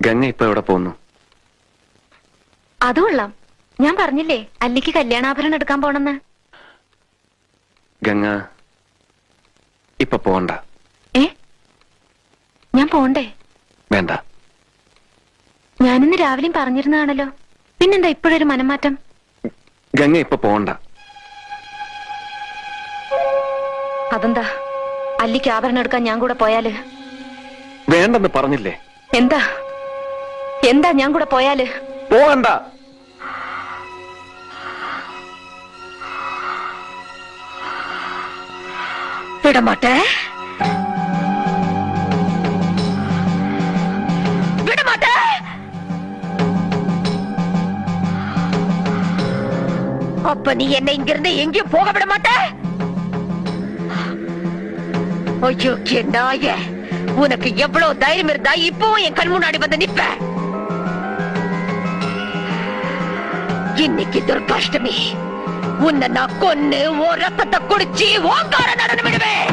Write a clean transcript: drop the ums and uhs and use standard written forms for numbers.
ഗംഗ ഇപ്പൊ എവിടെ പോകുന്നു? അത് കൊള്ളാം. ഞാൻ പറഞ്ഞില്ലേ അല്ലിക്ക് കല്യാണാഭരണം എടുക്കാൻ പോണെന്ന്. ഗംഗ ഇപ്പൊ പോണ്ട. ഞാൻ പോണ്ടേ? വേണ്ട. ഞാനിന്ന് രാവിലെയും പറഞ്ഞിരുന്നതാണല്ലോ, പിന്നെന്താ ഇപ്പോഴൊരു മനംമാറ്റം? ഗംഗ ഇപ്പൊ പോണ്ട. അതെന്താ? അല്ലിക്ക് ആഭരണം എടുക്കാൻ ഞാൻ കൂടെ പോയാല്? വേണ്ടെന്ന് പറഞ്ഞില്ലേ? എന്താ എന്താ ഞാൻ കൂടെ പോയാല്? പോകണ്ട. വിടമാട്ടെ, വിടമാട്ടെ. அப்ப நீ என்னை இங்கிருந்து எங்கேயும் போக விட மாட்ட? ஐயோ நாய, உனக்கு எவ்வளவு தைரியம் இருந்தா இப்பவும் என் கண் முன்னாடி வந்து நிப்ப? இன்னைக்கு துர்காஷ்டமி, உன்னை நான் கொன்னு ஓ ரத்தத்தை குடிச்சு ஓங்கார நடனம் விடுவேன்.